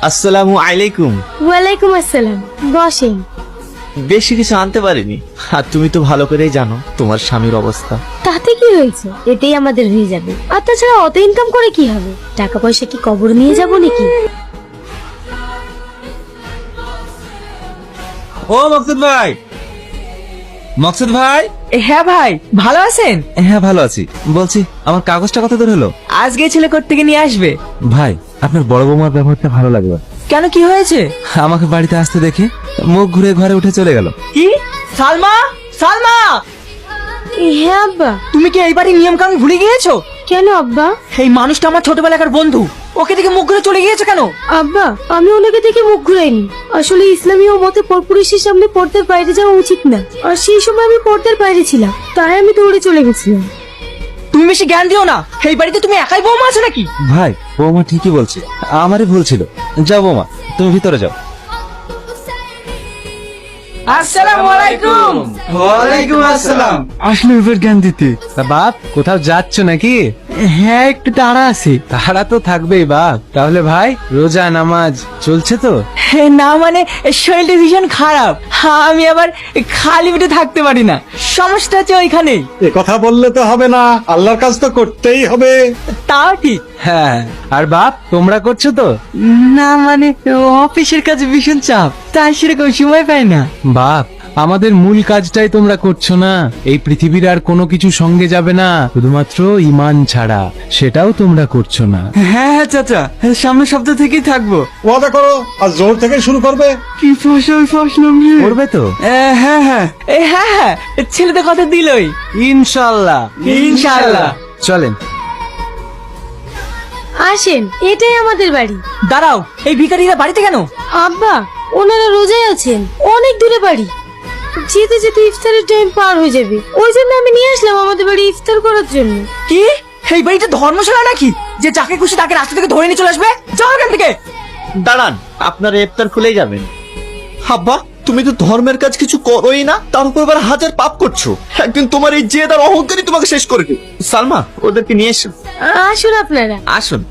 আসসালামু আলাইকুম। ওয়ালাইকুম আসসালাম, বসেন। বেশি কিছু আনতে পারিনি, আর তুমি তো ভালো করেই জানো তোমার স্বামীর অবস্থা। তাতে কি হয়েছে, এটাই আমাদের হয়ে যাবে। আর তাছাড়া অত ইনকাম করে কি হবে? টাকা পয়সা কি কবর নিয়ে যাব নাকি? ও মকসুদ ভাই, মকসুদ ভাই। হ্যাঁ ভাই, ভালো আছেন? হ্যাঁ ভালো আছি। বলছি আমার কাগজটা কত দূর হলো? আজকে ছেলে কোর্ট থেকে নিয়ে আসবে। ভাই আপনার বড় বৌমার ব্যবহারটা ভালো লাগলো। কেন, কি হয়েছে? আমাকে বাড়িতে আসতে দেখে মুখ ঘুরে ঘরে উঠে চলে গেল। কি? সালমা, সালমা, হ্যাঁ আব্বা। তুমি কি এই বাড়ির নিয়ম কানুন ভুলে গিয়েছো? কেন আব্বা? এই মানুষটা আমার ছোটবেলাকার বন্ধু, ওকে দেখে মুখ ঘুরে চলে গিয়েছো কেন? আব্বা, আমি ওনাকে দেখে মুখ ঘুরাইনি। আসলে ইসলামীয় মতে পরপুরুষের সামনে পর্দার বাইরে যাওয়া উচিত না, আর সেই সময় আমি পর্দার বাইরে ছিলাম, তাই আমি দৌড়ে চলে গেছিলাম। তুমি বেশি জ্ঞান দিও না। এই বাড়িতে তুমি একাই বৌমা আছো নাকি? ভাই বৌমা ঠিকই বলছে, আমারই ভুল ছিল। যাও বৌমা, তুমি ভিতরে যাও। আসসালামু আলাইকুম। ওয়ালাইকুম আসসালাম। আসলে এবার জ্ঞান দিতে। তা বাপ, কোথাও যাচ্ছ নাকি? হ্যাঁ, একটু তাড়া আছে। তাড়া তো থাকবেই বাপ। তাহলে ভাই, রোজা নামাজ চলছে তো? না মানে শরীরটা ভীষণ খারাপ, আমি আবার খালি পেটে থাকতে পারি না। সমস্যা হচ্ছে ওইখানেই। এ কথা বললে তো হবে না, আল্লাহর কাজ তো করতেই হবে। তাও ঠিক। হ্যাঁ, আর বাপ তোমরা করছো তো? না মানে অফিসের কাজে ভীষণ চাপ, তাই সেরকম সময় পাই না। বাপ, আমাদের মূল কাজটাই তোমরা করছো না। এই পৃথিবীর আর কোনো কিছু সঙ্গে যাবে না, শুধুমাত্র ঈমান ছাড়া, সেটাও তোমরা করছো না। হ্যাঁ হ্যাঁ চাচা, সামনের সপ্তাহ থেকেই থাকবো। ওয়াদা করো আর জোর থেকে শুরু করবে। কি ফসল করবে তো? হ্যাঁ হ্যাঁ হ্যাঁ হ্যাঁ, ছেলেদের কথা দিলই। ইনশাল্লাহ। ইনশাআল্লাহ। চলেন। আসেন, এটাই আমাদের বাড়ি। দাঁড়াও, এই ভিখারিরা বাড়িতে কেন? আব্বা, ওনারা রোজায় আছেন, অনেক দূরে বাড়ি। যেতে যেতে ইফতারের টাইম পার হয়ে যাবে, ওই জন্য আমি নিয়ে আসলাম আমাদের বাড়ি ইফতার করার জন্য। কি, এই বাড়িটা ধর্মশালা নাকি যে যাকে খুশি তাকে রাস্তা থেকে ধরে নিয়ে চলে আসবে? যাও এখান থেকে। দাঁড়ান, আপনারা ইফতার খুলেই যাবেন। হাব্বা, তুমি তো ধর্মের কাজ কিছু করোই না, তার উপর এবার হাজার পাপ করছো। একদিন তোমার এই জেদ আর অহংকারই তোমাকে শেষ করে দেবে। সালমা, ওদেরকে নিয়ে এসো। আসুন আপনারা। আসুন।